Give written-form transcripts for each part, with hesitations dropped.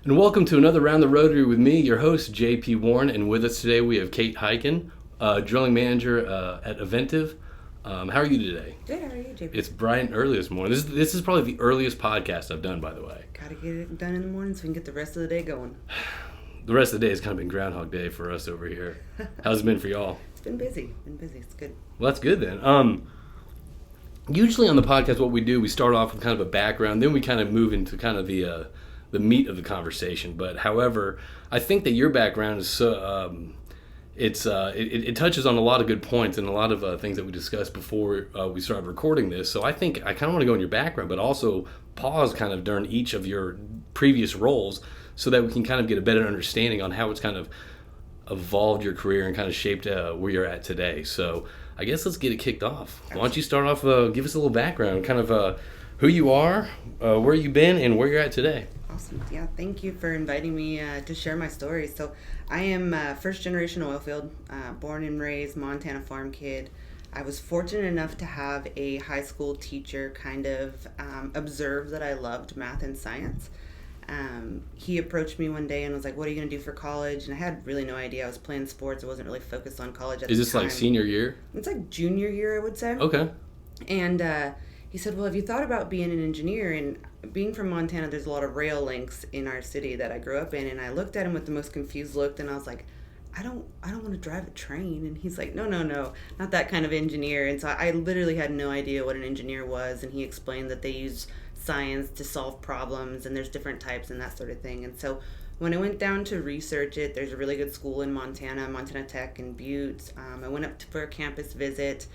And welcome to another Round the Rotary with me, your host, JP Warren. And with us today, we have Kate Heiken, drilling manager at Ovintiv. How are you today? Good, how are you, JP? It's bright and early this morning. This is probably the earliest podcast I've done, by the way. Gotta get it done in the morning so we can get the rest of the day going. The rest of the day has kind of been Groundhog Day for us over here. How's it been for y'all? It's been busy. It's good. Well, that's good then. Usually on the podcast, what we do, we start off with kind of a background, then we kind of move into kind of the meat of the conversation. But however, I think that your background is it touches on a lot of good points and a lot of things that we discussed before we started recording this. So I think I kind of want to go in your background, but also pause kind of during each of your previous roles so that we can kind of get a better understanding on how it's kind of evolved your career and kind of shaped where you're at today. So I guess let's get it kicked off. Why don't you start off, give us a little background, kind of who you are, where you've been, and where you're at today. Awesome. Yeah, thank you for inviting me to share my story. So I am first generation oil field, born and raised Montana farm kid. I was fortunate enough to have a high school teacher kind of observe that I loved math and science. He approached me one day and was like, what are you going to do for college? And I had really no idea. I was playing sports. I wasn't really focused on college at the time. Is this like senior year? It's like junior year, I would say. Okay. And he said, well, have you thought about being an engineer? And being from Montana, there's a lot of rail links in our city that I grew up in. And I looked at him with the most confused look, and I was like, I don't want to drive a train. And he's like, no, not that kind of engineer. And so I literally had no idea what an engineer was. And he explained that they use science to solve problems, and there's different types and that sort of thing. And so when I went down to research it, there's a really good school in Montana Tech in Butte. I went up for a campus visit.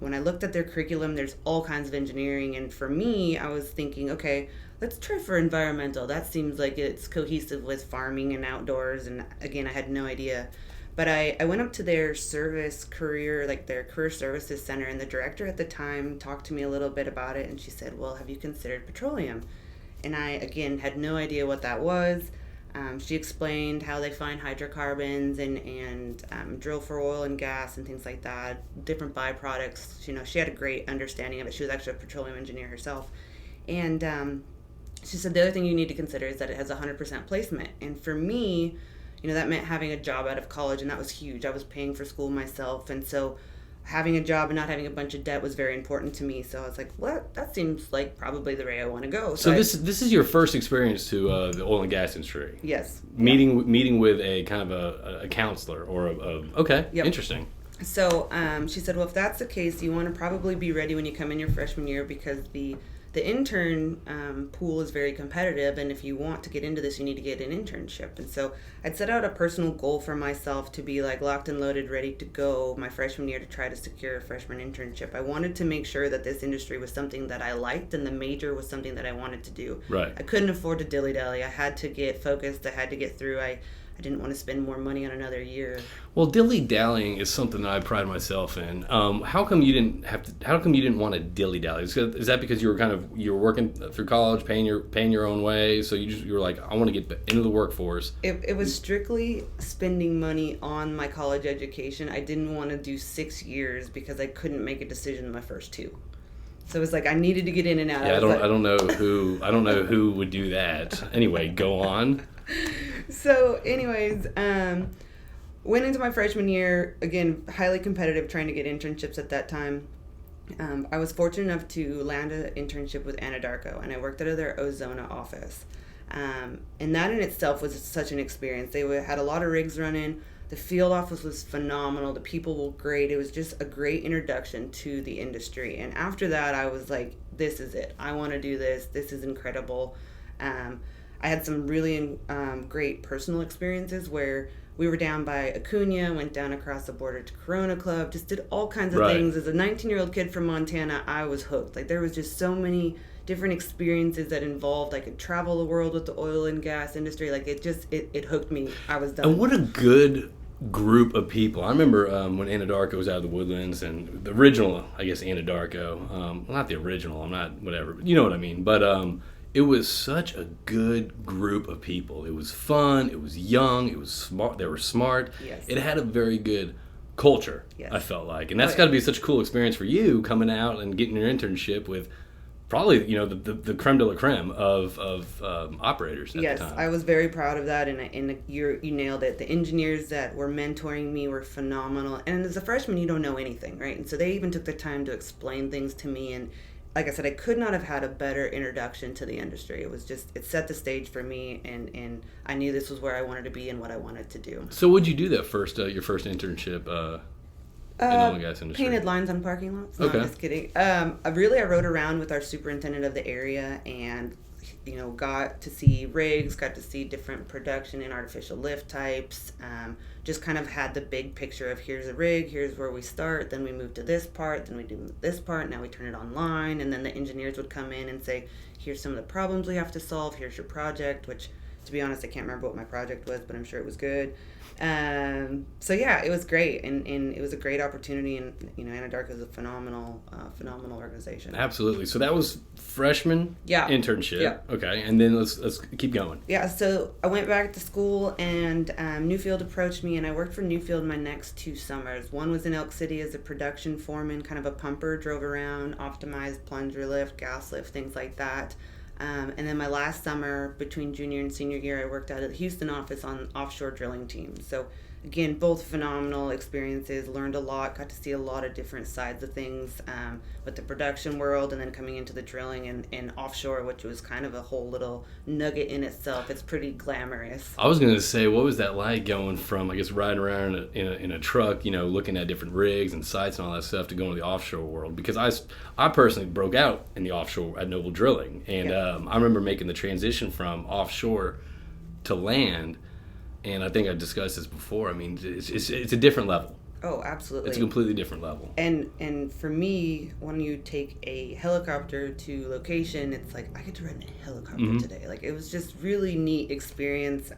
When I looked at their curriculum, there's all kinds of engineering. And for me, I was thinking, okay, let's try for environmental. That seems like it's cohesive with farming and outdoors. And again, I had no idea. But I went up to their service career, like their career services center, and the director at the time talked to me a little bit about it. And she said, well, have you considered petroleum? And I, again, had no idea what that was. She explained how they find hydrocarbons and drill for oil and gas and things like that, different byproducts. You know, she had a great understanding of it. She was actually a petroleum engineer herself. And she said the other thing you need to consider is that it has 100% placement. And for me, you know, that meant having a job out of college, and that was huge. I was paying for school myself, and so having a job and not having a bunch of debt was very important to me. So I was like, well, that seems like probably the way I want to go. So this is your first experience to the oil and gas industry? Yes. Meeting with a kind of a counselor or okay, yep. Interesting. So she said, well, if that's the case, you want to probably be ready when you come in your freshman year, because the intern pool is very competitive, and if you want to get into this, you need to get an internship. And so I'd set out a personal goal for myself to be like locked and loaded, ready to go my freshman year to try to secure a freshman internship. I wanted to make sure that this industry was something that I liked, and the major was something that I wanted to do. Right. I couldn't afford to dilly-dally. I had to get focused. I had to get through. I didn't want to spend more money on another year. Well, dilly-dallying is something that I pride myself in. How come you didn't want to dilly-dally? Is that because you were working through college, paying your own way, so you were like, I want to get into the workforce? It was strictly spending money on my college education. I didn't want to do 6 years because I couldn't make a decision in my first 2. So it was like I needed to get in and out. Yeah, I don't know who would do that. Anyway, go on. So anyways, went into my freshman year, again, highly competitive, trying to get internships at that time. I was fortunate enough to land an internship with Anadarko, and I worked out of their Ozona office. And that in itself was such an experience. They had a lot of rigs running. The field office was phenomenal. The people were great. It was just a great introduction to the industry. And after that, I was like, this is it. I want to do this. This is incredible. I had some really great personal experiences where we were down by Acumen, went down across the border to Corona Club, just did all kinds of things. As a 19-year-old kid from Montana, I was hooked. Like, there was just so many different experiences that involved I could travel the world with the oil and gas industry. Like, it hooked me. I was done. And what a good group of people. I remember when Anadarko was out of the Woodlands, and the original, I guess, Anadarko, well, not the original, I'm not, whatever, but you know what I mean, but it was such a good group of people. It was fun, it was young, it was smart, they were smart. Yes. It had a very good culture, yes. I felt like. And that's got to be such a cool experience for you, coming out and getting your internship with probably, the creme de la creme of operators at Yes, the time. I was very proud of that, and you nailed it. The engineers that were mentoring me were phenomenal. And as a freshman, you don't know anything, right? And so they even took the time to explain things to me. And like I said, I could not have had a better introduction to the industry. It set the stage for me, and I knew this was where I wanted to be and what I wanted to do. So what'd you do that your first internship in the oil and gas industry? Painted lines on parking lots. No, Okay. I'm just kidding. I rode around with our superintendent of the area, and got to see rigs, got to see different production and artificial lift types. Just kind of had the big picture of here's a rig, here's where we start, then we move to this part, then we do this part, now we turn it online, and then the engineers would come in and say, here's some of the problems we have to solve, here's your project, which, to be honest, I can't remember what my project was, but I'm sure it was good. So yeah, it was great, and it was a great opportunity, and Anadarko is a phenomenal organization. Absolutely. So that was freshman internship. Yeah. Okay, and then let's keep going. Yeah, so I went back to school, and Newfield approached me, and I worked for Newfield my next 2 summers. One was in Elk City as a production foreman, kind of a pumper, drove around, optimized plunger lift, gas lift, things like that. And then my last summer, between junior and senior year, I worked out at the Houston office on offshore drilling teams. So again, both phenomenal experiences, learned a lot, got to see a lot of different sides of things with the production world, and then coming into the drilling and offshore, which was kind of a whole little nugget in itself. It's pretty glamorous. I was going to say, what was that like going from, I guess, riding around in a truck, looking at different rigs and sites and all that stuff, to going to the offshore world? Because I personally broke out in the offshore at Noble Drilling, and I remember making the transition from offshore to land. And I think I discussed this before. I mean, it's a different level. Oh, absolutely. It's a completely different level. And for me, when you take a helicopter to location, it's like I get to ride a helicopter today. Like, it was just really neat experience.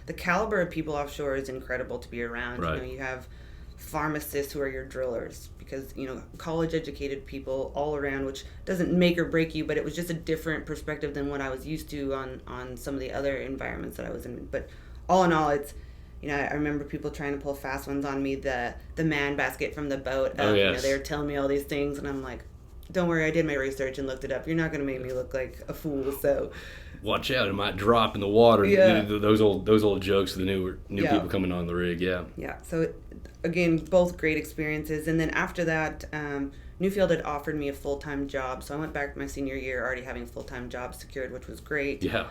The caliber of people offshore is incredible to be around. Right. You have pharmacists who are your drillers, because college educated people all around, which doesn't make or break you, but it was just a different perspective than what I was used to on some of the other environments that I was in. But all in all, it's, I remember people trying to pull fast ones on me, the man basket from the boat. Oh, yes. They were telling me all these things, and I'm like, don't worry, I did my research and looked it up. You're not going to make me look like a fool, so watch out, it might drop in the water. Yeah. Those old jokes of the new people coming on the rig. Yeah. So again, both great experiences. And then after that, Newfield had offered me a full-time job, so I went back my senior year already having a full-time job secured, which was great. Yeah.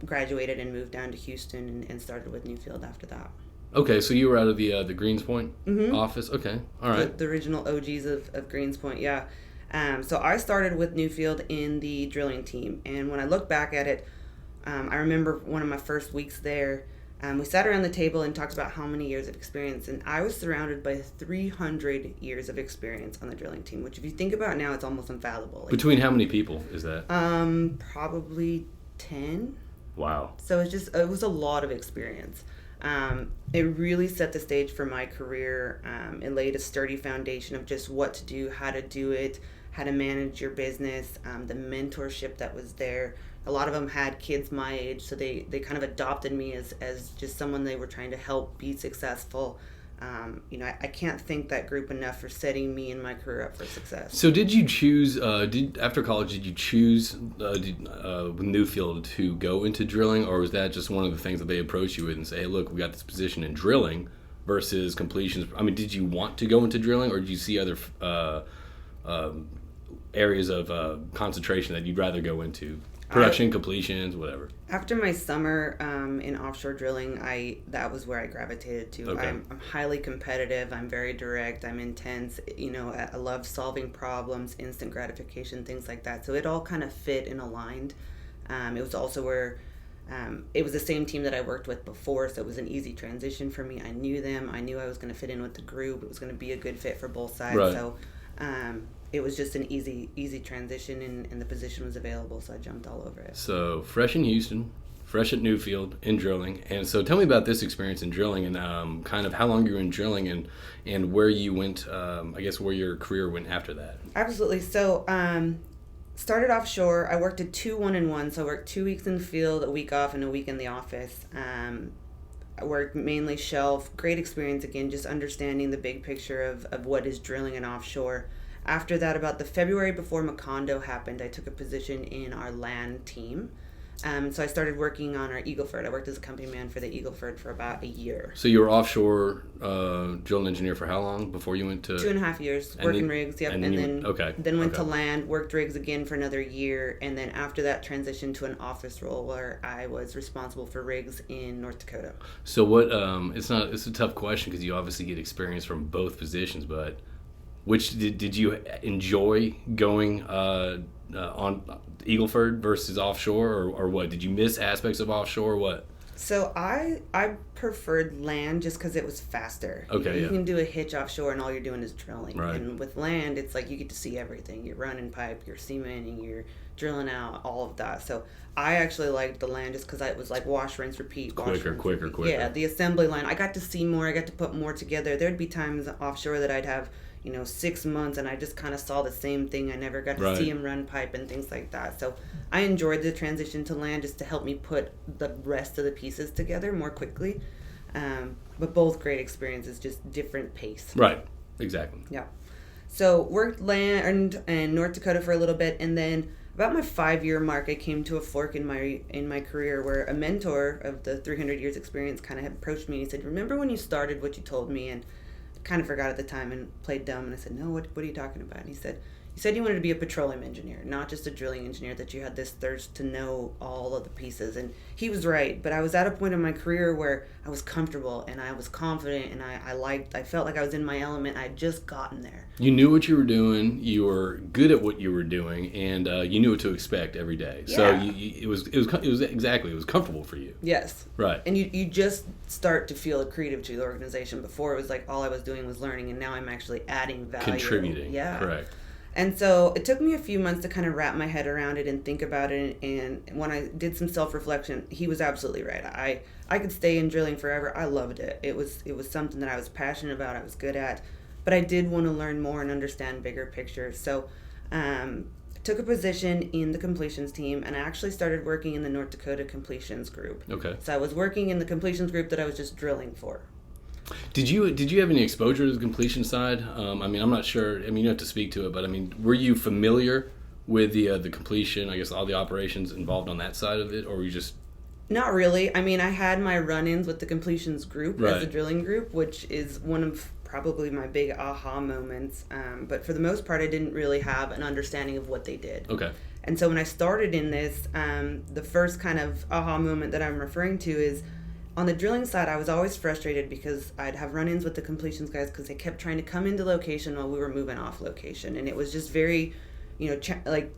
Graduated and moved down to Houston and started with Newfield after that. Okay, so you were out of the Greens Point office. Okay, all right. The original OGs of Greens Point, yeah. So I started with Newfield in the drilling team, and when I look back at it, I remember one of my first weeks there. We sat around the table and talked about how many years of experience, and I was surrounded by 300 years of experience on the drilling team, which if you think about now, it's almost unfathomable. Between how many people is that? Probably 10. Wow. So it was a lot of experience. It really set the stage for my career. It laid a sturdy foundation of just what to do, how to do it, how to manage your business, the mentorship that was there. A lot of them had kids my age, so they kind of adopted me as just someone they were trying to help be successful. I can't thank that group enough for setting me and my career up for success. So did you choose, after college, did you choose Newfield to go into drilling, or was that just one of the things that they approached you with and say, hey, look, we got this position in drilling versus completions? I mean, did you want to go into drilling, or did you see other areas of concentration that you'd rather go into? Production, completions, whatever. After my summer in offshore drilling, that was where I gravitated to. Okay. I'm highly competitive. I'm very direct. I'm intense. I love solving problems, instant gratification, things like that. So it all kind of fit and aligned. It was also where it was the same team that I worked with before, so it was an easy transition for me. I knew them. I knew I was going to fit in with the group. It was going to be a good fit for both sides. Right. So it was just an easy transition, and the position was available, so I jumped all over it. So fresh in Houston, fresh at Newfield in drilling. And so tell me about this experience in drilling, and kind of how long you were in drilling, and where you went, I guess where your career went after that. Absolutely. So started offshore. I worked at 2 1-in-1, so I worked 2 weeks in the field, a week off, and a week in the office. I worked mainly shelf. Great experience, again, just understanding the big picture of what is drilling and offshore. after that, about the February before Macondo happened, I took a position in our land team. So I started working on our Eagleford. I worked as a company man for the Eagleford for about a year. So you were offshore drilling engineer for how long before you went to 2.5 years working rigs. Yep, and then went to land, worked rigs again for another year, and then after that transitioned to an office role where I was responsible for rigs in North Dakota. So what? It's a tough question because you obviously get experience from both positions, but which did you enjoy going on Eagleford versus offshore, or what? Did you miss aspects of offshore, or what? So I preferred land just because it was faster. Okay, you can do a hitch offshore and all you're doing is drilling. Right. And with land, it's like you get to see everything. You're running pipe, you're cementing, you're drilling out, all of that. So I actually liked the land just because it was like wash, rinse, repeat. Quicker. Yeah, the assembly line. I got to see more. I got to put more together. There'd be times offshore that I'd have 6 months and I just kind of saw the same thing. I never got to see him run pipe and things like that. So I enjoyed the transition to land just to help me put the rest of the pieces together more quickly. But both great experiences, just different pace. Right, exactly. Yeah. So worked land in North Dakota for a little bit, and then about my 5-year mark, I came to a fork in my career where a mentor of the 300 years experience kind of had approached me and he said, "Remember when you started what you told me?" And kind of forgot at the time and played dumb, and I said, "No, what are you talking about?" And he said, "You said you wanted to be a petroleum engineer, not just a drilling engineer, that you had this thirst to know all of the pieces." And he was right, but I was at a point in my career where I was comfortable and I was confident and I felt like I was in my element. I had just gotten there. You knew what you were doing, you were good at what you were doing, and you knew what to expect every day. Yeah. So it was comfortable for you. Yes. Right. And you just start to feel accretive to the organization. Before it was like all I was doing was learning, and now I'm actually adding value. Contributing. Yeah. Correct. And so it took me a few months to kind of wrap my head around it and think about it. And when I did some self-reflection, he was absolutely right. I could stay in drilling forever. I loved it. It was something that I was passionate about, I was good at. But I did want to learn more and understand bigger pictures. So I took a position in the completions team, and I actually started working in the North Dakota completions group. Okay. So I was working in the completions group that I was just drilling for. Did you have any exposure to the completion side? I'm not sure. You don't have to speak to it, but were you familiar with the completion? I guess all the operations involved on that side of it, or were you just? Not really. I had my run-ins with the completions group as a drilling group, which is one of probably my big aha moments. But for the most part, I didn't really have an understanding of what they did. Okay. And so when I started in this, the first kind of aha moment that I'm referring to is, on the drilling side, I was always frustrated because I'd have run-ins with the completions guys because they kept trying to come into location while we were moving off location. And it was just very,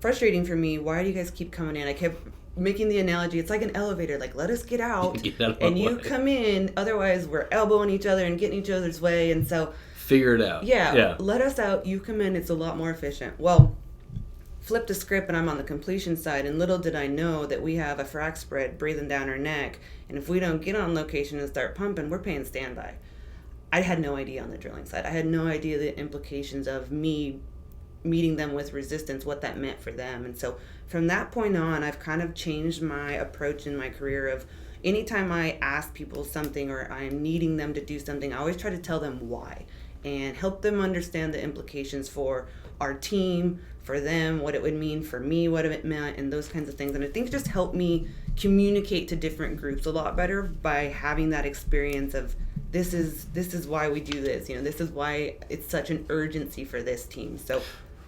frustrating for me. Why do you guys keep coming in? I kept making the analogy, it's like an elevator. Like, let us get out and you come in. Otherwise, we're elbowing each other and getting each other's way. And so... Figure it out. Yeah. Let us out. You come in. It's a lot more efficient. Well... Flipped the script and I'm on the completion side, and little did I know that we have a frac spread breathing down our neck, and if we don't get on location and start pumping, we're paying standby. I had no idea on the drilling side. I had no idea the implications of me meeting them with resistance, what that meant for them. And so from that point on, I've kind of changed my approach in my career of anytime I ask people something or I'm needing them to do something, I always try to tell them why and help them understand the implications for our team, for them, what it would mean for me, what it meant, and those kinds of things. And I think it just helped me communicate to different groups a lot better by having that experience of this is why we do this. This is why it's such an urgency for this team. So,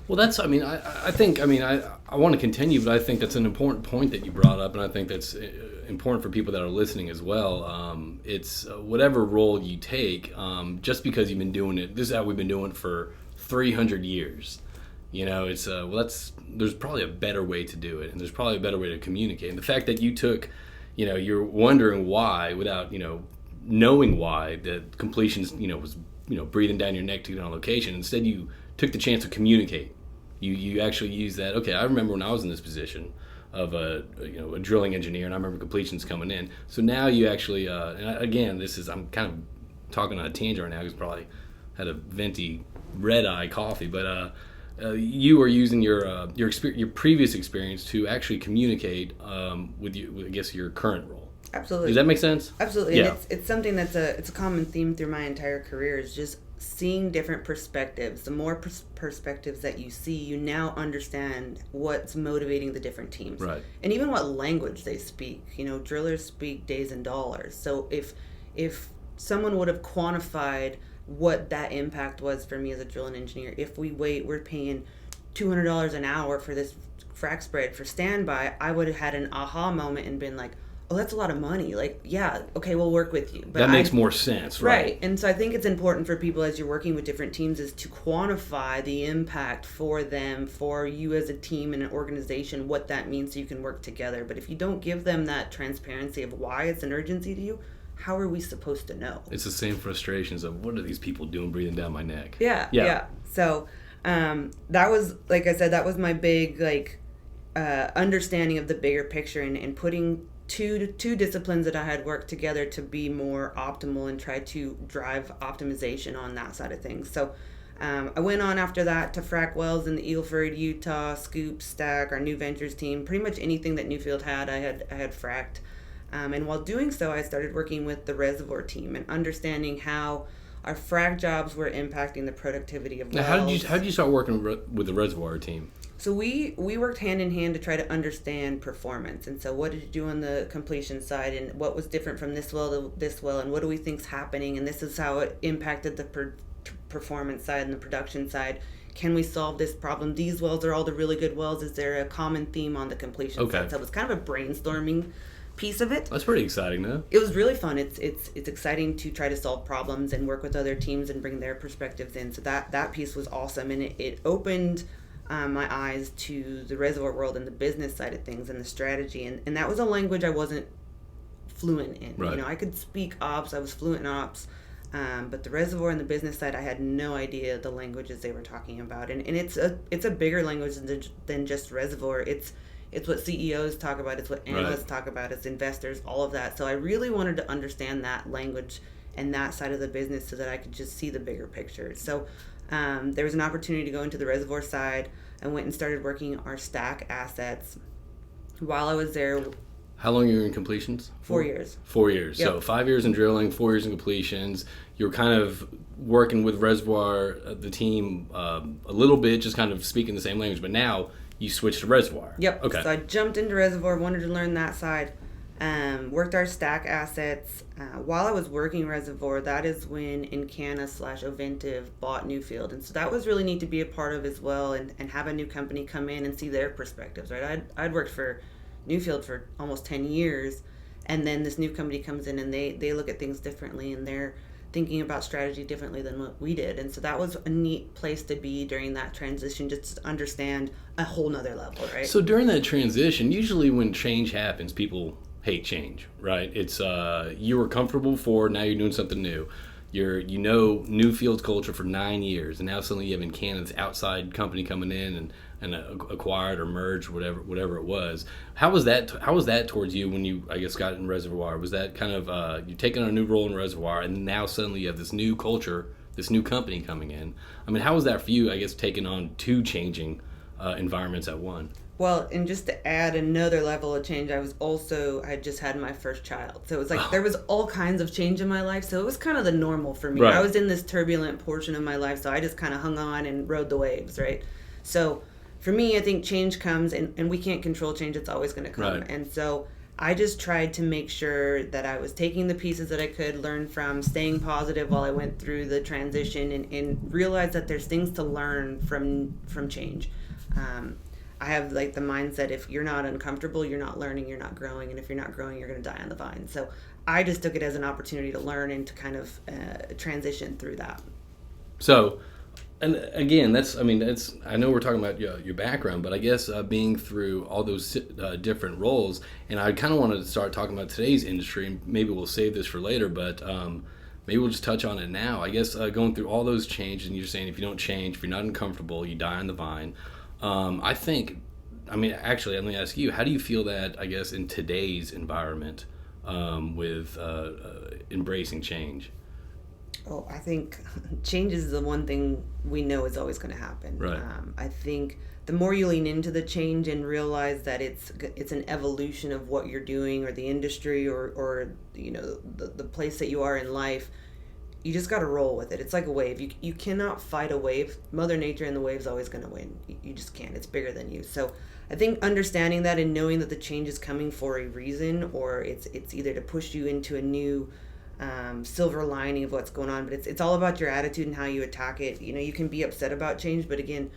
well, that's. I want to continue, but I think that's an important point that you brought up, and I think that's important for people that are listening as well. It's whatever role you take, just because you've been doing it. This is how we've been doing it for 300 years. It's there's probably a better way to do it, and there's probably a better way to communicate. And the fact that you took, you're wondering why without, knowing why the completions, was, breathing down your neck to get on location. Instead, you took the chance to communicate. You actually used that. Okay, I remember when I was in this position of a drilling engineer, and I remember completions coming in. So now you actually, I'm kind of talking on a tangent right now because probably had a venti red eye coffee, but you are using your previous experience to actually communicate with your current role. Absolutely. Does that make sense? Absolutely. Yeah. And it's something that's it's a common theme through my entire career is just seeing different perspectives. The more perspectives that you see, you now understand what's motivating the different teams. Right. And even what language they speak. You know, drillers speak days and dollars. So if someone would have quantified what that impact was for me as a drilling engineer, if we're paying $200 an hour for this frac spread for standby, I would have had an aha moment and been like, oh, that's a lot of money. Like, yeah, okay, we'll work with you. But that makes more sense, right? And so I think it's important for people as you're working with different teams is to quantify the impact for them, for you as a team and an organization, what that means so you can work together. But if you don't give them that transparency of why it's an urgency to you, how are we supposed to know? It's the same frustrations of what are these people doing breathing down my neck? Yeah. So that was, like I said, that was my big understanding of the bigger picture and putting two disciplines that I had worked together to be more optimal and try to drive optimization on that side of things. So I went on after that to frac wells in the Eagle Ford, Utah, Scoop, Stack, our new ventures team. Pretty much anything that Newfield had, I had fracked. And while doing so, I started working with the Reservoir team and understanding how our frac jobs were impacting the productivity of wells. Now, how did you start working with the Reservoir team? So we worked hand in hand to try to understand performance. And so what did you do on the completion side, and what was different from this well to this well, and what do we think's happening, and this is how it impacted the performance side and the production side. Can we solve this problem? These wells are all the really good wells. Is there a common theme on the completion side? So it was kind of a brainstorming piece of it. That's pretty exciting, though. It was really fun. It's exciting to try to solve problems and work with other teams and bring their perspectives in. So that piece was awesome, and it opened my eyes to the reservoir world and the business side of things and the strategy, and that was a language I wasn't fluent in. Right. You know, I could speak ops, I was fluent in ops, but the reservoir and the business side, I had no idea the languages they were talking about, and it's a bigger language than just reservoir. It's what CEOs talk about, it's what analysts talk about, it's investors, all of that. So I really wanted to understand that language and that side of the business so that I could just see the bigger picture. So there was an opportunity to go into the reservoir side. I went and started working our Stack assets. While I was there... How long were you in completions? 4 years. 4 years. Yep. So 5 years in drilling, 4 years in completions. You were kind of working with Reservoir, the team, a little bit, just kind of speaking the same language, but now you switched to Reservoir. Yep. Okay. So I jumped into Reservoir, wanted to learn that side. Worked our Stack assets. While I was working Reservoir, that is when Encana/Ovintiv bought Newfield. And so that was really neat to be a part of as well, and have a new company come in and see their perspectives, right? I'd worked for Newfield for almost 10 years, and then this new company comes in and they look at things differently, and they're thinking about strategy differently than what we did. And so that was a neat place to be during that transition, just to understand a whole nother level, right? So during that transition, usually when change happens, people hate change, right? It's you were comfortable before, now you're doing something new. You know Newfield's culture for 9 years, and now suddenly you have Encana's outside company coming in and acquired or merged, whatever it was. How was that towards you when you, I guess, got in Reservoir? Was that kind of you taking on a new role in Reservoir, and now suddenly you have this new culture, this new company coming in? I mean, how was that for you, I guess, taking on two changing environments at one? Well, and just to add another level of change, I had just had my first child. So it was like there was all kinds of change in my life. So it was kind of the normal for me. Right. I was in this turbulent portion of my life, so I just kind of hung on and rode the waves, right? So for me, I think change comes, and we can't control change. It's always going to come. Right. And so I just tried to make sure that I was taking the pieces that I could learn from, staying positive while I went through the transition, and realize that there's things to learn from change. I have like the mindset, if you're not uncomfortable, you're not learning, you're not growing, and if you're not growing, you're going to die on the vine. So I just took it as an opportunity to learn and to kind of transition through that. So, and again, I know we're talking about your background, but I guess being through all those different roles, and I kind of wanted to start talking about today's industry, and maybe we'll save this for later, but maybe we'll just touch on it now. I guess going through all those changes, and you're saying if you don't change, if you're not uncomfortable, you die on the vine. Actually, let me ask you, how do you feel that, I guess, in today's environment with embracing change? Oh, I think change is the one thing we know is always going to happen. Right. I think the more you lean into the change and realize that it's an evolution of what you're doing, or the industry, or the place that you are in life, you just got to roll with it. It's like a wave. You cannot fight a wave. Mother Nature and the wave's always going to win. You just can't. It's bigger than you. So I think understanding that and knowing that the change is coming for a reason, or it's either to push you into a new silver lining of what's going on, but it's all about your attitude and how you attack it. You know, you can be upset about change, but again,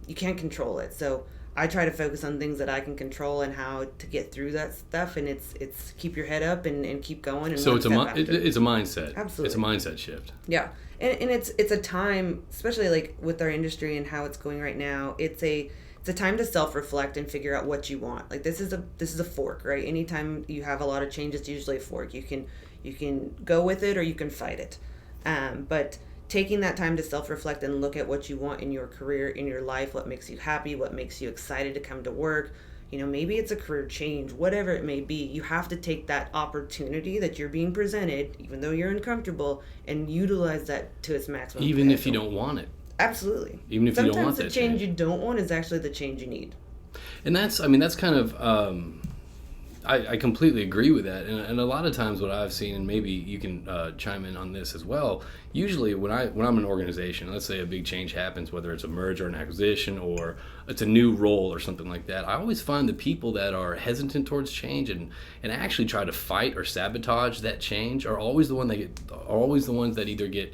you can't control it. So I try to focus on things that I can control and how to get through that stuff, and it's keep your head up and keep going. And so it's a mindset. Absolutely, it's a mindset shift. Yeah, and it's a time, especially like with our industry and how it's going right now. It's a time to self-reflect and figure out what you want. Like this is a fork, right? Anytime you have a lot of change, it's usually a fork. You can go with it or you can fight it. But taking that time to self-reflect and look at what you want in your career, in your life, what makes you happy, what makes you excited to come to work. You know, maybe it's a career change, whatever it may be. You have to take that opportunity that you're being presented, even though you're uncomfortable, and utilize that to its maximum. Even if you don't want it. Absolutely. Even if you don't want that that change you don't want is actually the change you need. And that's kind of, I completely agree with that. And a lot of times what I've seen, and maybe you can chime in on this as well, usually when I'm in an organization, let's say a big change happens, whether it's a merger or an acquisition or it's a new role or something like that, I always find the people that are hesitant towards change and actually try to fight or sabotage that change are always the ones that either get,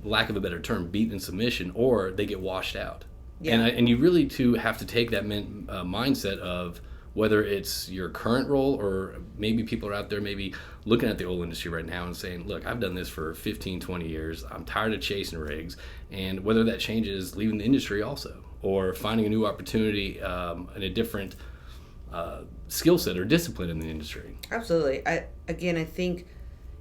lack of a better term, beaten in submission, or they get washed out. Yeah. And you really too have to take that mindset of whether it's your current role or maybe people are out there maybe looking at the oil industry right now and saying, look, I've done this for 15, 20 years. I'm tired of chasing rigs. And whether that changes leaving the industry also or finding a new opportunity in a different skill set or discipline in the industry. Absolutely. I think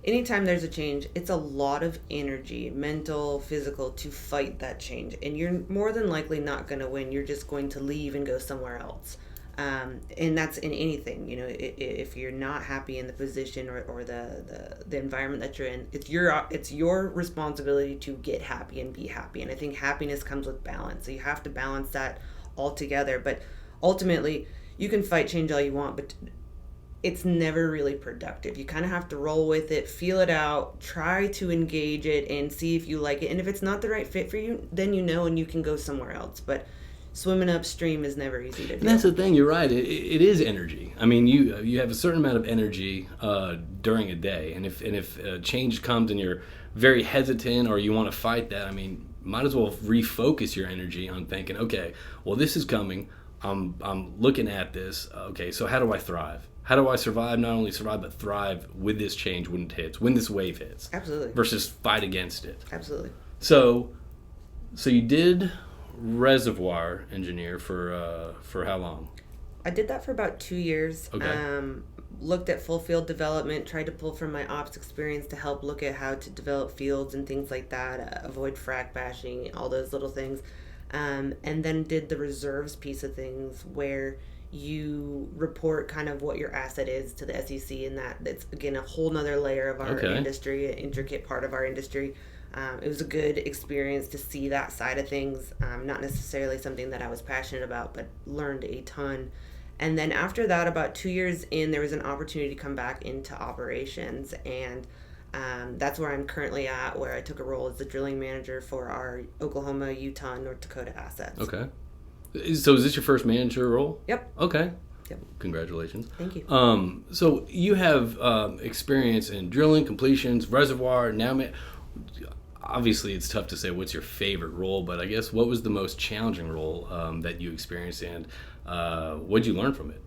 anytime there's a change, it's a lot of energy, mental, physical, to fight that change. And you're more than likely not going to win. You're just going to leave and go somewhere else. And that's in anything, you know, if you're not happy in the position or the environment that you're in, it's your responsibility to get happy and be happy. And I think happiness comes with balance. So you have to balance that all together. But ultimately, you can fight change all you want, but it's never really productive. You kind of have to roll with it, feel it out, try to engage it and see if you like it. And if it's not the right fit for you, then you know and you can go somewhere else. But swimming upstream is never easy to do. And that's the thing, you're right. It is energy. I mean, you have a certain amount of energy during a day. And if change comes and you're very hesitant or you want to fight that, I mean, might as well refocus your energy on thinking, okay, well, this is coming. I'm looking at this. Okay, so how do I thrive? How do I survive? Not only survive, but thrive with this change when it hits, when this wave hits. Absolutely. Versus fight against it. Absolutely. So you did Reservoir engineer for how long? I did that for about 2 years. Okay. Looked at full field development, tried to pull from my ops experience to help look at how to develop fields and things like that, avoid frac bashing, all those little things. And then did the reserves piece of things where you report kind of what your asset is to the SEC, and that's, again, a whole nother layer of our industry, an intricate part of our industry. It was a good experience to see that side of things, not necessarily something that I was passionate about, but learned a ton. And then after that, about 2 years in, there was an opportunity to come back into operations, and that's where I'm currently at, where I took a role as the drilling manager for our Oklahoma, Utah, North Dakota assets. Okay. So is this your first manager role? Yep. Okay. Yep. Congratulations. Thank you. So you have experience in drilling, completions, reservoir. Now, obviously, it's tough to say what's your favorite role, but I guess what was the most challenging role that you experienced, and what did you learn from it?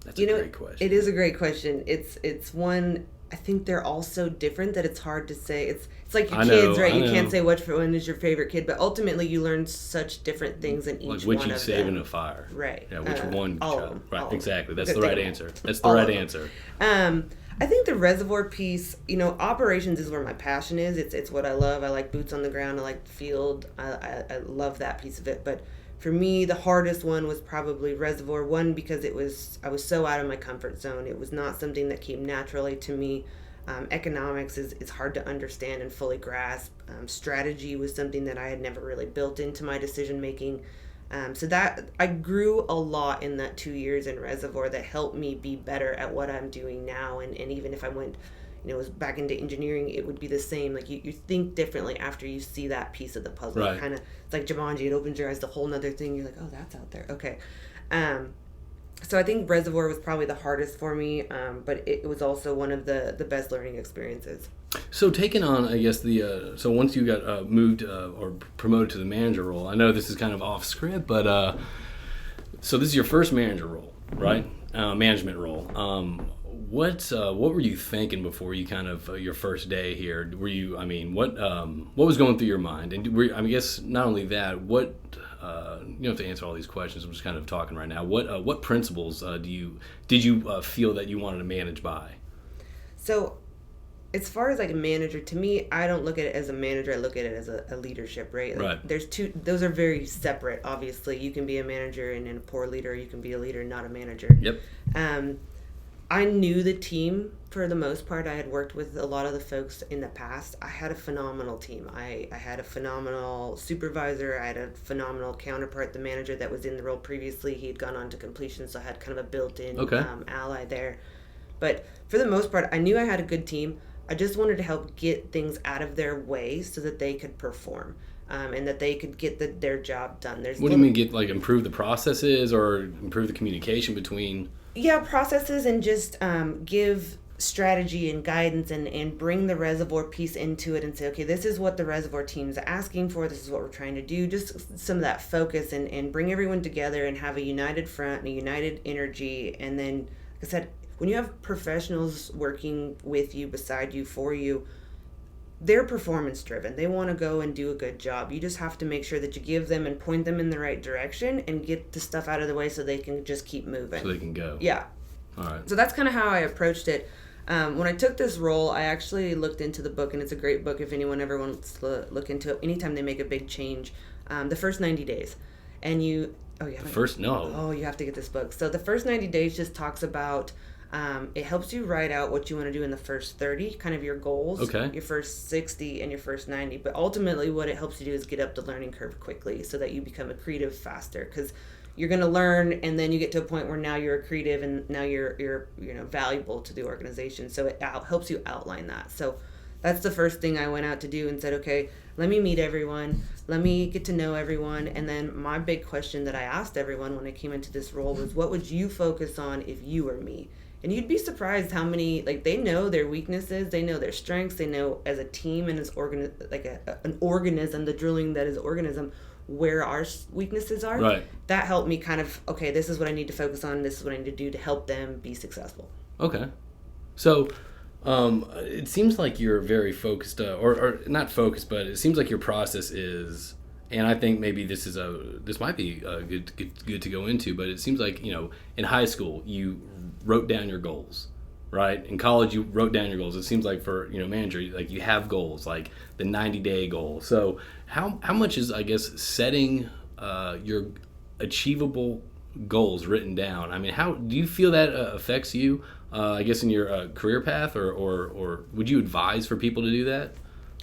That's a great question. It is a great question. It's one. I think they're all so different that it's hard to say. It's like your kids, right? You can't say which one is your favorite kid, but ultimately you learn such different things in each one of them. Like which you save in a fire. Right. Yeah, which one. All of them. Right, exactly. That's the right answer. That's the right answer. I think the reservoir piece, operations is where my passion is. It's what I love. I like boots on the ground. I like the field. I love that piece of it. But for me, the hardest one was probably reservoir. One, because I was so out of my comfort zone. It was not something that came naturally to me. Economics is hard to understand and fully grasp. Strategy was something that I had never really built into my decision making. So that I grew a lot in that 2 years in reservoir that helped me be better at what I'm doing now. And even if I went, was back into engineering, it would be the same. Like you think differently after you see that piece of the puzzle. Right. Kind of, it's like Jumanji, it opens your eyes to a whole nother thing. You're like, oh, that's out there. Okay. So I think Reservoir was probably the hardest for me, but it was also one of the best learning experiences. So taking on, I guess, so once you got moved or promoted to the manager role, I know this is kind of off script, but so this is your first manager role, right? Management role. What were you thinking before you kind of your first day here? Were you, I mean, what was going through your mind? And I guess not only that, what you don't have to answer all these questions. I'm just kind of talking right now. What principles did you feel that you wanted to manage by? So, as far as like a manager, to me, I don't look at it as a manager. I look at it as a leadership, right? Like, right. There's two; those are very separate. Obviously, you can be a manager and a poor leader. You can be a leader and not a manager. Yep. I knew the team for the most part. I had worked with a lot of the folks in the past. I had a phenomenal team. I had a phenomenal supervisor. I had a phenomenal counterpart, the manager that was in the role previously. He had gone on to completion, so I had kind of a built-in ally there. But for the most part, I knew I had a good team. I just wanted to help get things out of their way so that they could perform. And that they could get their job done. What do you mean, improve the processes or improve the communication between? Yeah, processes, and just give strategy and guidance and bring the Reservoir piece into it and say, okay, this is what the Reservoir team's asking for. This is what we're trying to do. Just some of that focus and bring everyone together and have a united front and a united energy. And then, like I said, when you have professionals working with you, beside you, for you, they're performance driven. They want to go and do a good job. You just have to make sure that you give them and point them in the right direction and get the stuff out of the way so they can just keep moving. So they can go. Yeah. All right. So that's kind of how I approached it. When I took this role, I actually looked into the book, and it's a great book if anyone ever wants to look into it. Anytime they make a big change, the first 90 days. And you... Oh, yeah. Oh, you have to get this book. So the first 90 days just talks about... it helps you write out what you want to do in the first 30, kind of your goals, your first 60, and your first 90. But ultimately, what it helps you do is get up the learning curve quickly so that you become a creative faster. Because you're going to learn, and then you get to a point where now you're a creative, and now you're valuable to the organization. So it helps you outline that. So that's the first thing I went out to do and said, okay, let me meet everyone. Let me get to know everyone. And then my big question that I asked everyone when I came into this role was, what would you focus on if you were me? And you'd be surprised how many, they know their weaknesses, they know their strengths, they know as a team and as an organism, the drilling that is organism, where our weaknesses are. Right. That helped me kind of, okay, this is what I need to focus on, this is what I need to do to help them be successful. Okay. So, it seems like you're very focused, or not focused, but it seems like your process is... And I think maybe this might be good to go into, but it seems like, in high school you wrote down your goals, right? In college you wrote down your goals. It seems like for manager, like you have goals, like the 90-day goal. So how much is, I guess, setting your achievable goals written down? I mean, how do you feel that affects you? I guess in your career path, or would you advise for people to do that?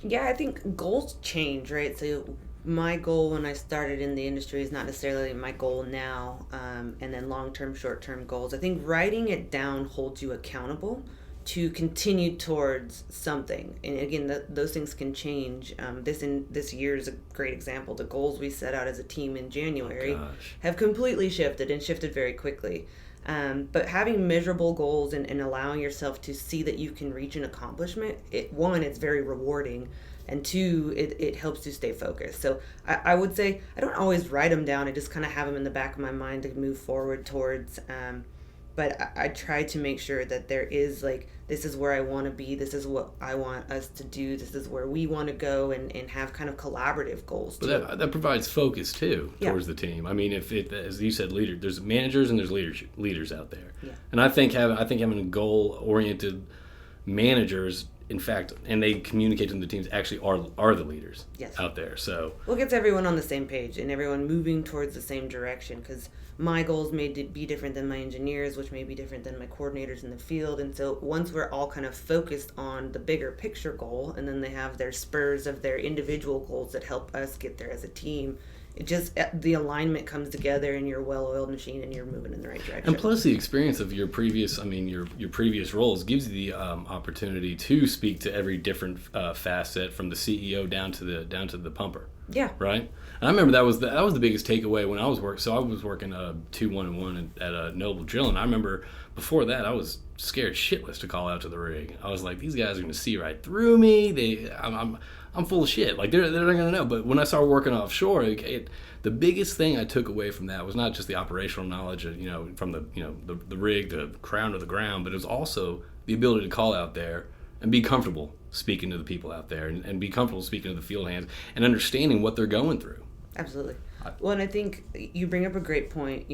Yeah, I think goals change, right? So my goal when I started in the industry is not necessarily my goal now, and then long-term, short-term goals. I think writing it down holds you accountable to continue towards something. And again, those things can change. This year is a great example. The goals we set out as a team in January have completely shifted and shifted very quickly. But having measurable goals and allowing yourself to see that you can reach an accomplishment, it's very rewarding. And two, it helps you stay focused. So I would say I don't always write them down. I just kind of have them in the back of my mind to move forward towards. But I try to make sure that there is this is where I want to be. This is what I want us to do. This is where we want to go and have kind of collaborative goals. But that provides focus too towards the team. I mean, if as you said, there's managers and there's leaders out there. Yeah. And I think having goal-oriented managers, in fact, and they communicate to the teams, actually are the leaders out there. So it gets everyone on the same page and everyone moving towards the same direction, because my goals may be different than my engineers, which may be different than my coordinators in the field. And so once we're all kind of focused on the bigger picture goal, and then they have their spurs of their individual goals that help us get there as a team, it just, the alignment comes together and you're a well-oiled machine and you're moving in the right direction. And plus the experience of your previous, your previous roles gives you the opportunity to speak to every different facet, from the CEO down to the pumper. Yeah. Right. And I remember that was the biggest takeaway when I was working. So I was working 2-1-1 at a Noble Drill, and I remember before that I was scared shitless to call out to the rig. I was like, these guys are going to see right through me. I'm full of shit. Like they're not going to know. But when I started working offshore, the biggest thing I took away from that was not just the operational knowledge, from the rig, the crown to the ground, but it was also the ability to call out there and be comfortable speaking to the people out there, and be comfortable speaking to the field hands and understanding what they're going through. Absolutely. Well, and I think you bring up a great point.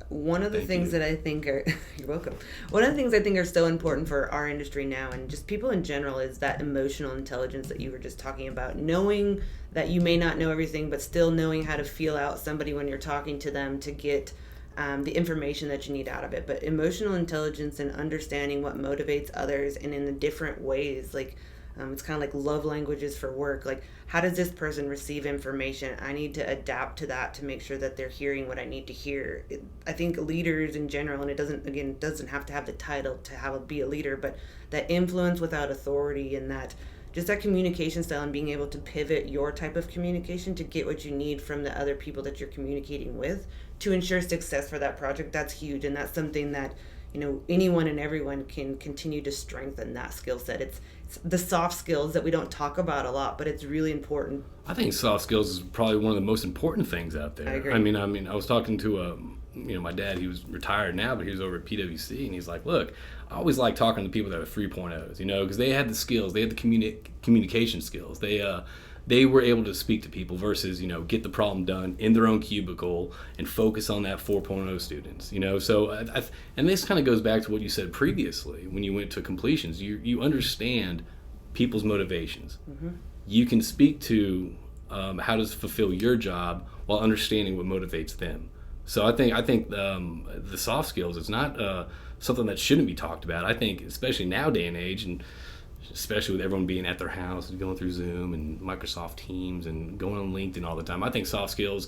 One of the things that I think are you're welcome. One of the things I think are so important for our industry now, and just people in general, is that emotional intelligence that you were just talking about. Knowing that you may not know everything, but still knowing how to feel out somebody when you're talking to them to get the information that you need out of it. But emotional intelligence and understanding what motivates others, and in the different ways, like it's kind of like love languages for work. Like, how does this person receive information? I need to adapt to that to make sure that they're hearing what I need to hear. I think leaders in general, and it doesn't have to have the title to be a leader, but that influence without authority, and that just that communication style, and being able to pivot your type of communication to get what you need from the other people that you're communicating with to ensure success for that project. That's huge, and that's something that anyone and everyone can continue to strengthen that skill set. It's the soft skills that we don't talk about a lot, but it's really important. I think soft skills is probably one of the most important things out there. I agree. I was talking to my dad. He was retired now, but he was over at PwC, and he's like, look, I always like talking to people that are 3.0s, because they had the skills, they had the communication skills. They were able to speak to people versus, get the problem done in their own cubicle and focus on that 4.0 students, So, and this kind of goes back to what you said previously when you went to completions. You understand people's motivations. Mm-hmm. You can speak to how to fulfill your job while understanding what motivates them. So I think the soft skills is not something that shouldn't be talked about. I think, especially now day and age, and especially with everyone being at their house and going through Zoom and Microsoft Teams and going on LinkedIn all the time, I think soft skills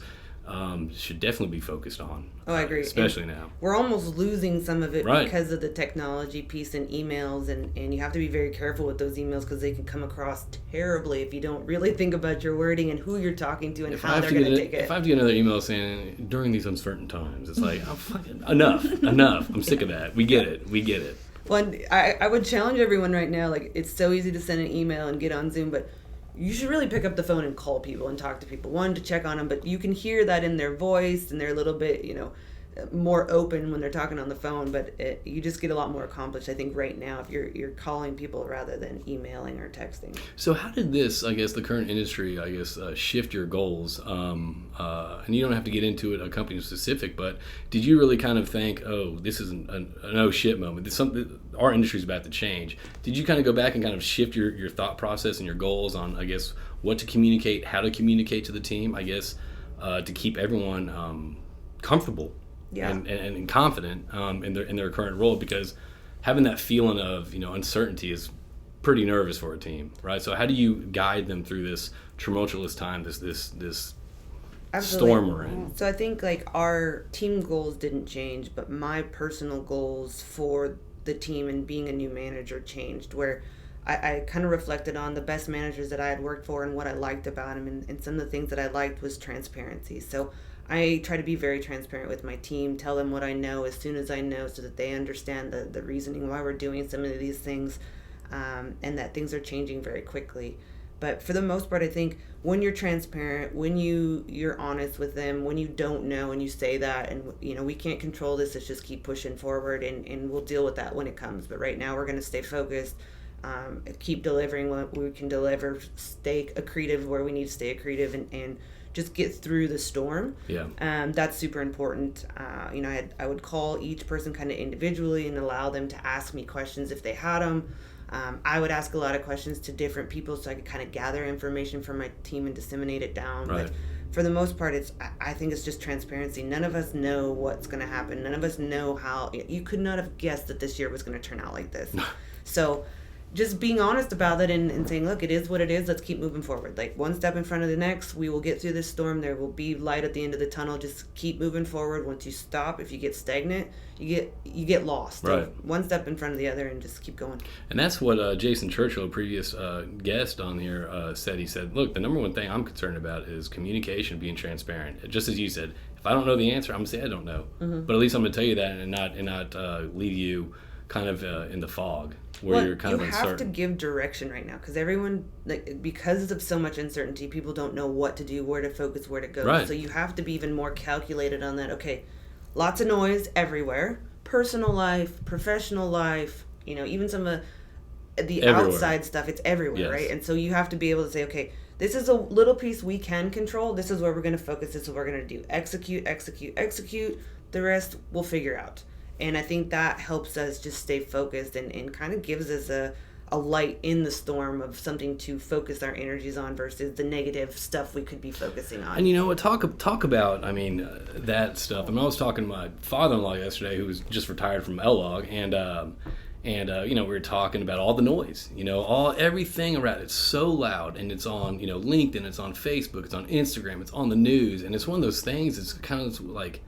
should definitely be focused on. Oh, I agree. Especially and now. We're almost losing some of it right. because of the technology piece and emails, and you have to be very careful with those emails because they can come across terribly if you don't really think about your wording and who you're talking to and how they're going to take it. If I have to get another email saying, during these uncertain times, it's like, enough. I'm sick of that. We get it. Well, I would challenge everyone right now, like, it's so easy to send an email and get on Zoom, but you should really pick up the phone and call people and talk to people. One, to check on them, but you can hear that in their voice, and they're a little bit, more open when they're talking on the phone, but you just get a lot more accomplished, I think, right now if you're calling people rather than emailing or texting. So how did this, the current industry, shift your goals? And you don't have to get into it, a company specific, but did you really kind of think, oh, this is an oh shit moment, our industry's about to change? Did you kind of go back and kind of shift your thought process and your goals on, what to communicate, how to communicate to the team, to keep everyone comfortable? Yeah. And confident in their current role, because having that feeling of uncertainty is pretty nervous for a team, right? So how do you guide them through this tumultuous time, this storm we're in? So I think our team goals didn't change, but my personal goals for the team and being a new manager changed, where I kind of reflected on the best managers that I had worked for and what I liked about them, and some of the things that I liked was transparency. So I try to be very transparent with my team, tell them what I know as soon as I know so that they understand the reasoning why we're doing some of these things, and that things are changing very quickly. But for the most part, I think when you're transparent, when you're honest with them, when you don't know and you say that, and we can't control this, let's just keep pushing forward, and we'll deal with that when it comes. But right now we're going to stay focused, keep delivering what we can deliver, stay accretive where we need to stay accretive, and just get through the storm. Yeah. That's super important. I would call each person kind of individually and allow them to ask me questions if they had them. I would ask a lot of questions to different people so I could kind of gather information from my team and disseminate it down. Right. But for the most part, I think it's just transparency. None of us know what's going to happen. None of us know how. You could not have guessed that this year was going to turn out like this. So just being honest about it and saying, look, it is what it is. Let's keep moving forward. Like one step in front of the next, we will get through this storm. There will be light at the end of the tunnel. Just keep moving forward. Once you stop, if you get stagnant, you get lost. Right. So one step in front of the other and just keep going. And that's what Jason Churchill, a previous guest on here, said. He said, look, the number one thing I'm concerned about is communication, being transparent. Just as you said, if I don't know the answer, I'm going to say I don't know. Mm-hmm. But at least I'm going to tell you that and not leave you kind of in the fog where you're kind of uncertain. You have to give direction right now because everyone, like, because of so much uncertainty, people don't know what to do, where to focus, where to go. Right. So you have to be even more calculated on that. Okay, lots of noise everywhere. Personal life, professional life, even some of the everywhere. Outside stuff, it's everywhere, yes. right? And so you have to be able to say, okay, this is a little piece we can control. This is where we're going to focus. This is what we're going to do. Execute, execute, execute. The rest we'll figure out. And I think that helps us just stay focused and kind of gives us a light in the storm of something to focus our energies on versus the negative stuff we could be focusing on. And you know what? Talk about, that stuff. I was talking to my father-in-law yesterday who was just retired from L-Log, and we were talking about all the noise, everything around it's so loud, and it's on, LinkedIn, it's on Facebook, it's on Instagram, it's on the news, and it's one of those things, it's kind of like,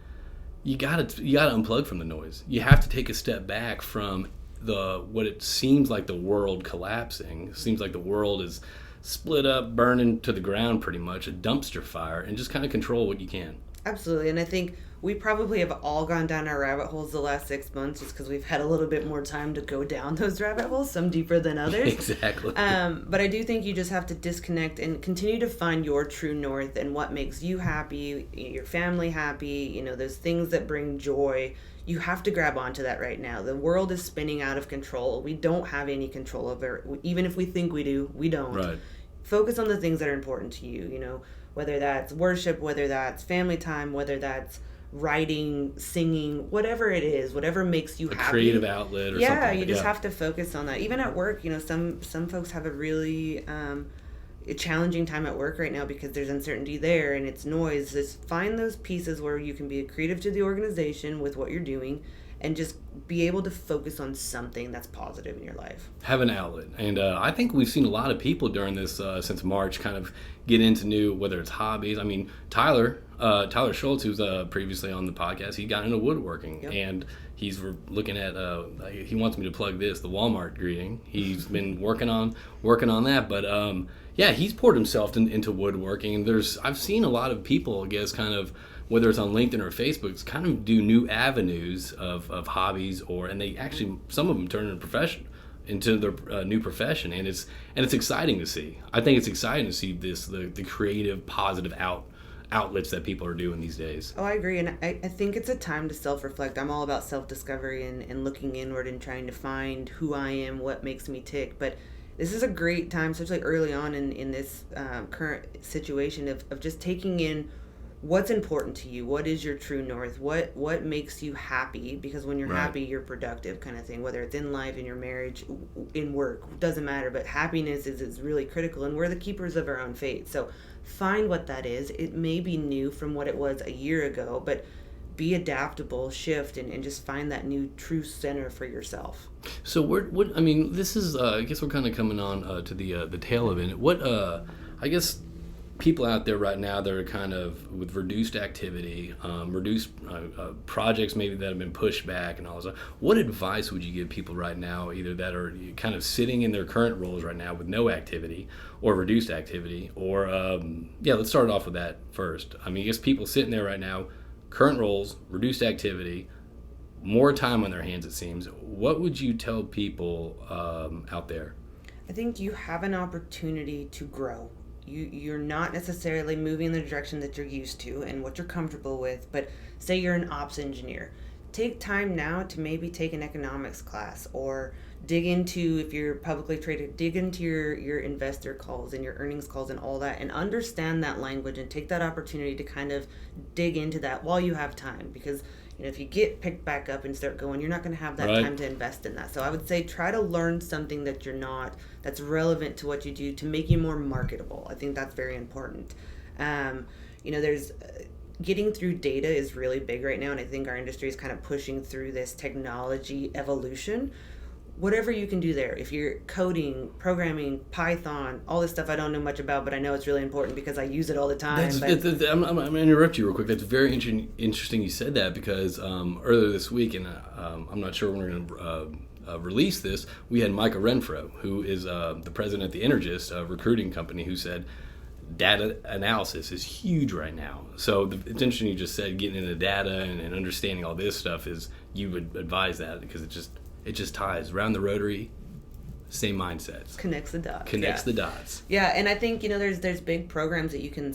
you gotta unplug from the noise. You have to take a step back from what it seems like the world collapsing. It seems like the world is split up, burning to the ground pretty much, a dumpster fire, and just kind of control what you can. Absolutely. And I think we probably have all gone down our rabbit holes the last 6 months just because we've had a little bit more time to go down those rabbit holes, some deeper than others. Exactly. But I do think you just have to disconnect and continue to find your true north and what makes you happy, your family happy, those things that bring joy. You have to grab onto that right now. The world is spinning out of control. We don't have any control over it. Even if we think we do, we don't. Right. Focus on the things that are important to you, whether that's worship, whether that's family time, whether that's writing, singing, whatever it is, whatever makes you happy. A creative outlet or something. Yeah, you just have to focus on that. Even at work, some folks have a really a challenging time at work right now because there's uncertainty there and it's noise. Just find those pieces where you can be creative to the organization with what you're doing and just be able to focus on something that's positive in your life. Have an outlet. And I think we've seen a lot of people during this, since March, kind of get into new, whether it's hobbies. Tyler Schultz, who's previously on the podcast, he got into woodworking. Yep. And he's looking at, he wants me to plug this, the Walmart greeting. He's been working on that. But he's poured himself into woodworking. And I've seen a lot of people, I guess, kind of, whether it's on LinkedIn or Facebook, it's kind of do new avenues of hobbies, and they actually, some of them turn into their new profession, and it's exciting to see. I think it's exciting to see the creative, positive outlets that people are doing these days. Oh, I agree, and I think it's a time to self-reflect. I'm all about self-discovery and looking inward and trying to find who I am, what makes me tick, but this is a great time, especially early on in this current situation of just taking in what's important to you, what is your true north, what makes you happy, because when you're right. happy, you're productive, kind of thing, whether it's in life, in your marriage, in work, doesn't matter, but happiness is really critical, and we're the keepers of our own fate. So find what that is. It may be new from what it was a year ago, but be adaptable, shift, and just find that new true center for yourself. So this is I guess we're kind of coming on to the tail of it. What I guess people out there right now that are kind of with reduced activity, reduced projects maybe that have been pushed back and all that stuff, what advice would you give people right now, either that are kind of sitting in their current roles right now with no activity or reduced activity, or let's start off with that first. I guess people sitting there right now, current roles, reduced activity, more time on their hands, it seems. What would you tell people out there? I think you have an opportunity to grow. You're not necessarily moving in the direction that you're used to and what you're comfortable with, but say you're an ops engineer. Take time now to maybe take an economics class, or dig into, if you're publicly traded, dig into your investor calls and your earnings calls and all that, and understand that language and take that opportunity to kind of dig into that while you have time, because if you get picked back up and start going, you're not going to have that right. time to invest in that. So I would say try to learn something that's relevant to what you do to make you more marketable. I think that's very important. There's getting through data is really big right now, and I think our industry is kind of pushing through this technology evolution. whatever you can do there. If you're coding, programming, Python, all this stuff I don't know much about, but I know it's really important because I use it all the time. I'm going to interrupt you real quick. That's very interesting you said that, because earlier this week, and I'm not sure when we're going to release this, we had Micah Renfro, who is the president at the Internship, a recruiting company, who said data analysis is huge right now. So it's interesting you just said getting into data and understanding all this stuff is, you would advise that, because it just ties. Round the Rotary, same mindsets. Connects the dots. The dots. Yeah, and I think, there's big programs that you can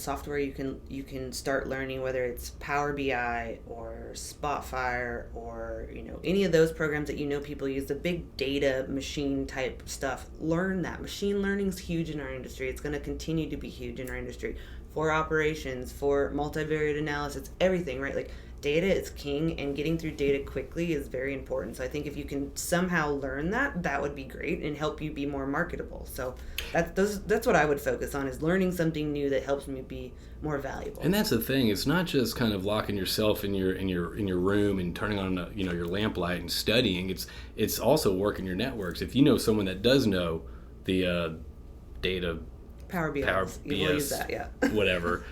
start learning, whether it's Power BI or Spotfire or, any of those programs that people use, the big data machine type stuff. Learn that. Machine learning is huge in our industry. It's going to continue to be huge in our industry for operations, for multivariate analysis, everything, right? Like, data is king, and getting through data quickly is very important. So I think if you can somehow learn that would be great and help you be more marketable. So that's what I would focus on, is learning something new that helps me be more valuable. And that's the thing. It's not just kind of locking yourself in your room and turning on your lamplight and studying. It's also working your networks. If you know someone that does know the data, Power BI, you will use that, yeah. Whatever.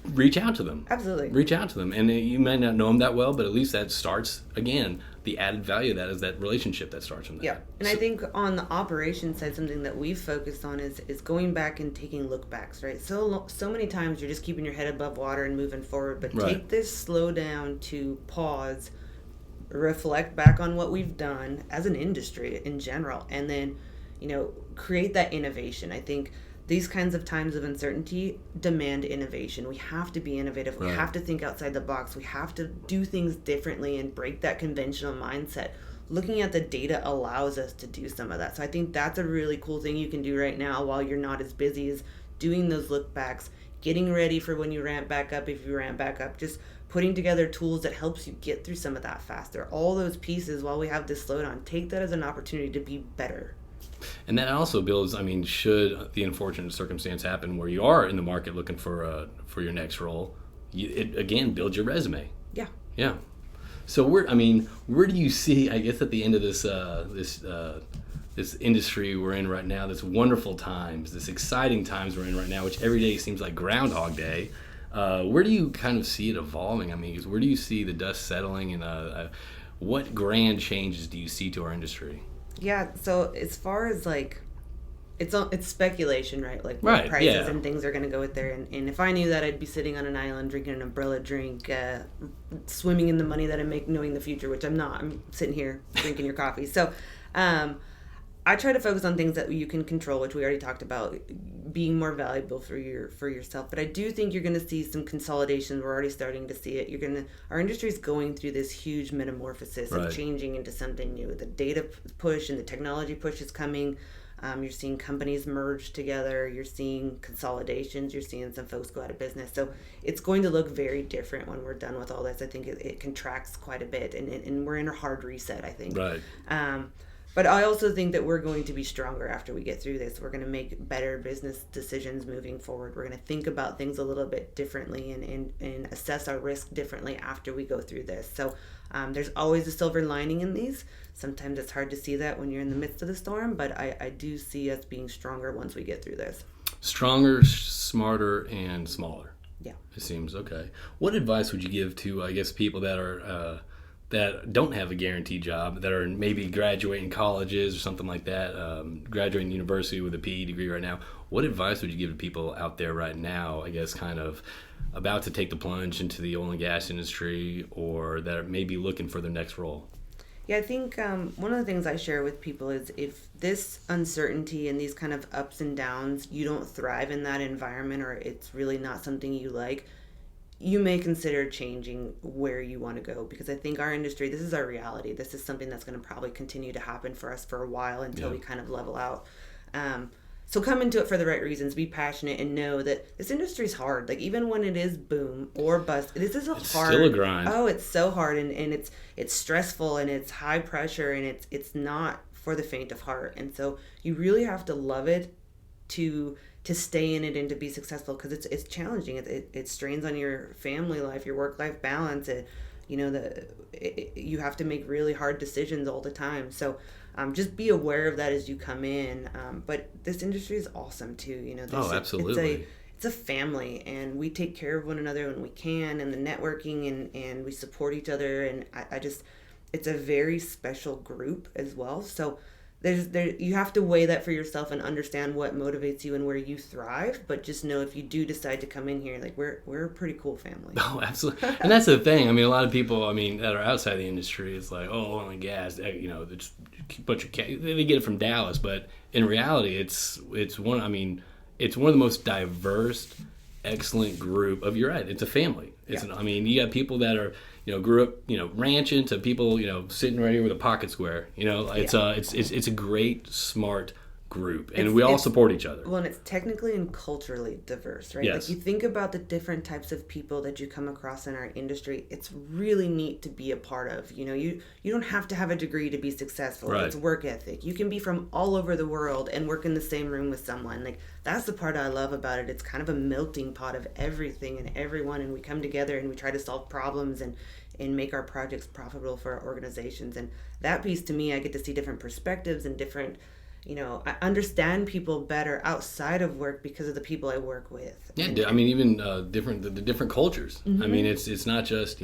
Reach out to them. Absolutely. Reach out to them. And you might not know them that well, but at least that starts, again, the added value of that is that relationship that starts from there. Yeah. And I think on the operations side, something that we've focused on is going back and taking look backs, right? So many times you're just keeping your head above water and moving forward, but take this slow down to pause, reflect back on what we've done as an industry in general, and then, create that innovation. I think these kinds of times of uncertainty demand innovation. We have to be innovative. We have to think outside the box. We have to do things differently and break that conventional mindset. Looking at the data allows us to do some of that. So I think that's a really cool thing you can do right now while you're not as busy, is doing those look backs, getting ready for when you ramp back up, if you ramp back up, just putting together tools that helps you get through some of that faster. All those pieces, while we have this slowdown, take that as an opportunity to be better. And that also builds, should the unfortunate circumstance happen where you are in the market looking for your next role, it again builds your resume. Yeah. Yeah. So where do you see, I guess, at the end of this industry we're in right now, this wonderful times, this exciting times we're in right now, which every day seems like Groundhog Day, where do you kind of see it evolving? Where do you see the dust settling, and what grand changes do you see to our industry? Yeah, so as far as it's speculation, right? Like what prices and things are going to go with there. And if I knew that, I'd be sitting on an island drinking an umbrella drink, swimming in the money that I make, knowing the future, which I'm not. I'm sitting here drinking your coffee. So I try to focus on things that you can control, which we already talked about, being more valuable for yourself. But I do think you're going to see some consolidation. We're already starting to see it. Our industry is going through this huge metamorphosis and changing into something new. The data push and the technology push is coming. You're seeing companies merge together. You're seeing consolidations. You're seeing some folks go out of business. So it's going to look very different when we're done with all this. I think it contracts quite a bit, and we're in a hard reset, I think. Right. But I also think that we're going to be stronger after we get through this. We're going to make better business decisions moving forward. We're going to think about things a little bit differently and assess our risk differently after we go through this. So there's always a silver lining in these. Sometimes it's hard to see that when you're in the midst of the storm, but I do see us being stronger once we get through this. Stronger, smarter, and smaller. Yeah. It seems okay. What advice would you give to, I guess, people that are that don't have a guaranteed job, that are maybe graduating colleges or something like that, graduating university with a PE degree right now? What advice would you give to people out there right now, I guess, kind of about to take the plunge into the oil and gas industry, or that are maybe looking for their next role? Yeah, I think one of the things I share with people is if this uncertainty and these kind of ups and downs, you don't thrive in that environment, or it's really not something you like, you may consider changing where you want to go, because I think our industry, this is our reality. This is something that's going to probably continue to happen for us for a while until we kind of level out. So come into it for the right reasons, be passionate, and know that this industry is hard. Like, even when it is boom or bust, this is it's hard. Still a grind. Oh, it's so hard, and it's stressful, and it's high pressure, and it's not for the faint of heart. And so you really have to love it to stay in it and to be successful, because it's challenging. It strains on your family life, your work-life balance. you have to make really hard decisions all the time. So just be aware of that as you come in. But this industry is awesome too. Absolutely. It's a family, and we take care of one another when we can, and the networking, and we support each other. And it's a very special group as well. So you have to weigh that for yourself and understand what motivates you and where you thrive. But just know, if you do decide to come in here, like, we're a pretty cool family. Oh, absolutely. And that's the thing. I mean, a lot of people, that are outside the industry, it's like, oh, oil and gas, it's a bunch of they get it from Dallas, but in reality, it's one of the most diverse, excellent group of, you're right, it's a family. You got people that are, grew up, ranching, to people, sitting right here with a pocket square. It's a great, smart group, and we all support each other. Well, and it's technically and culturally diverse, right? Yes. Like, you think about the different types of people that you come across in our industry. It's really neat to be a part of. You don't have to have a degree to be successful. Right. It's work ethic. You can be from all over the world and work in the same room with someone. Like, that's the part I love about it. It's kind of a melting pot of everything and everyone, and we come together and we try to solve problems and make our projects profitable for our organizations. And that piece, to me, I get to see different perspectives and different, I understand people better outside of work because of the people I work with. Yeah, even the different cultures. Mm-hmm. It's not just,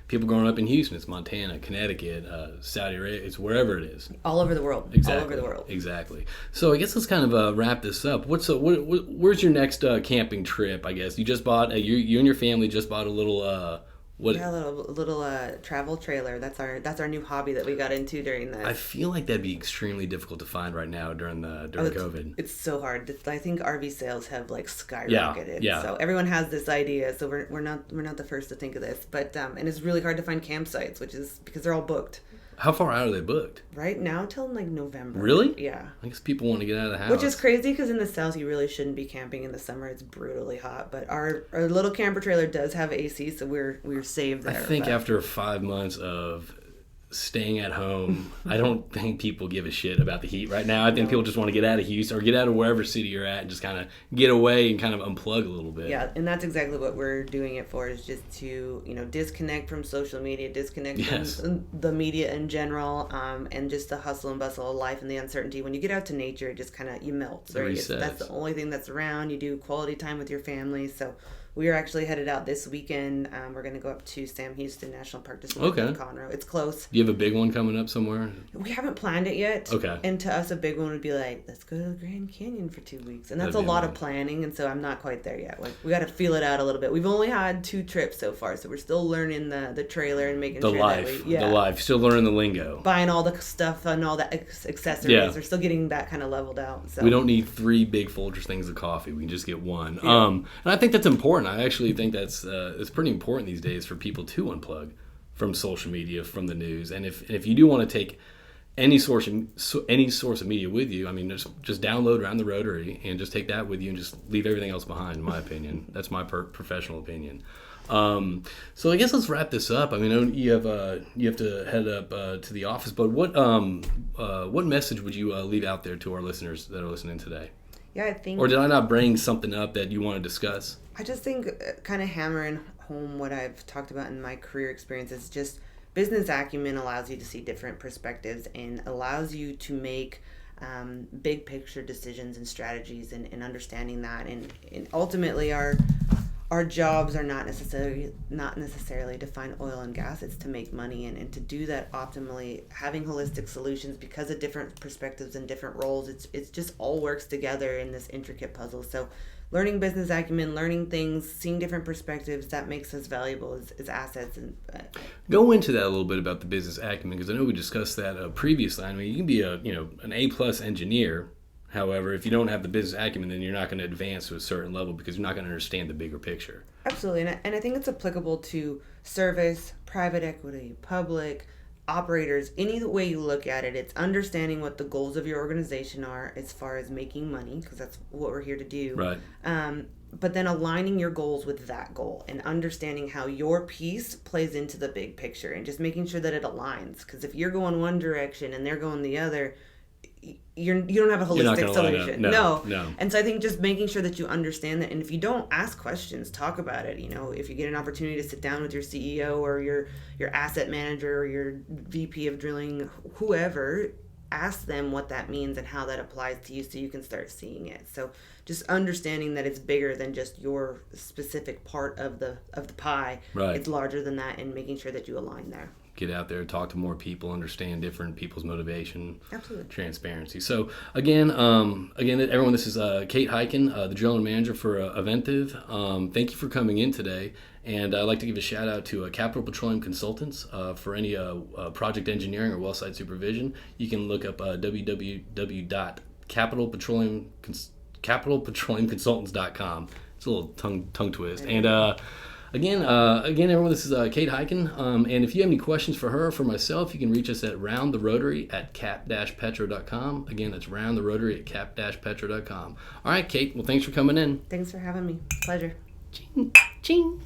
people growing up in Houston. It's Montana, Connecticut, Saudi Arabia. It's wherever it is. All over the world. Exactly. All over the world. Exactly. So I guess let's kind of wrap this up. Where's your next camping trip, I guess? You just bought, you and your family just bought a little... Yeah, a little travel trailer. That's our new hobby that we got into during this. I feel like that'd be extremely difficult to find right now during COVID. It's so hard. I think RV sales have skyrocketed. Yeah. So everyone has this idea. So we're not the first to think of this. But and it's really hard to find campsites, which is because they're all booked. How far out are they booked? Right now till November. Really? Yeah. I guess people want to get out of the house. Which is crazy, because in the South you really shouldn't be camping in the summer. It's brutally hot. But our little camper trailer does have AC, so we're saved there. I think after 5 months of staying at home, I don't think people give a shit about the heat right now. I think people just want to get out of Houston or get out of wherever city you're at and just kind of get away and kind of unplug a little bit. Yeah, and that's exactly what we're doing it for, is just to, disconnect from social media, disconnect from the media in general, and just the hustle and bustle of life and the uncertainty. When you get out to nature, it just kind of, you melt. Right? That's the only thing that's around. You do quality time with your family. So we are actually headed out this weekend. We're going to go up to Sam Houston National Park to swim with Conroe. It's close. Do you have a big one coming up somewhere? We haven't planned it yet. Okay. And to us, a big one would be like, let's go to the Grand Canyon for 2 weeks. And that's a lot of planning, and so I'm not quite there yet. We got to feel it out a little bit. We've only had 2 trips so far, so we're still learning the trailer and making the sure life. that the life. Still learning the lingo. Buying all the stuff and all the accessories. Yeah. We're still getting that kind of leveled out. So. We don't need 3 big Folgers things of coffee. We can just get one. Yeah. And I think that's important. I actually think it's pretty important these days for people to unplug from social media, from the news. And if you do want to take any source of media with you, just download Round the Rotary and just take that with you and just leave everything else behind, in my opinion. That's my professional opinion. So I guess let's wrap this up. I know you have to head up to the office, but what message would you leave out there to our listeners that are listening today? Yeah, I think... Or did I not bring something up that you want to discuss? I just think kind of hammering home what I've talked about in my career experience is just business acumen allows you to see different perspectives and allows you to make big picture decisions and strategies and understanding that. And ultimately our jobs are not necessarily to find oil and gas. It's to make money, and to do that optimally, having holistic solutions because of different perspectives and different roles. It's just all works together in this intricate puzzle. So learning business acumen, learning things, seeing different perspectives, that makes us valuable as assets. And go into that a little bit about the business acumen, because I know we discussed that previously. You can be an A+ engineer. However, if you don't have the business acumen, then you're not going to advance to a certain level because you're not going to understand the bigger picture. Absolutely. And I think it's applicable to service, private equity, public, operators. Any way you look at it, it's understanding what the goals of your organization are as far as making money, because that's what we're here to do. Right. But then aligning your goals with that goal and understanding how your piece plays into the big picture and just making sure that it aligns. Because if you're going one direction and they're going the other, you don't have a You're not holistic gonna line up. solution. No. And so I think just making sure that you understand that, and if you don't, ask questions, talk about it. If you get an opportunity to sit down with your CEO or your asset manager or your VP of drilling, whoever, ask them what that means and how that applies to you so you can start seeing it. So just understanding that it's bigger than just your specific part of the pie. Right. It's larger than that, and making sure that you align there. Get out there, talk to more people, understand different people's motivation. Absolutely. Transparency. So again, everyone, this is Kate Heiken, the drilling manager for Ovintiv. Thank you for coming in today. And I'd like to give a shout out to Capital Petroleum Consultants for any project engineering or well site supervision. You can look up www.capitalpetroleumconsultants.com. It's a little tongue twist. And Again, everyone, this is Kate Heiken, and if you have any questions for her or for myself, you can reach us at Round the Rotary at cap-petro.com. Again, that's Round the Rotary at cap-petro.com. All right, Kate, well, thanks for coming in. Thanks for having me. Pleasure. Ching, ching.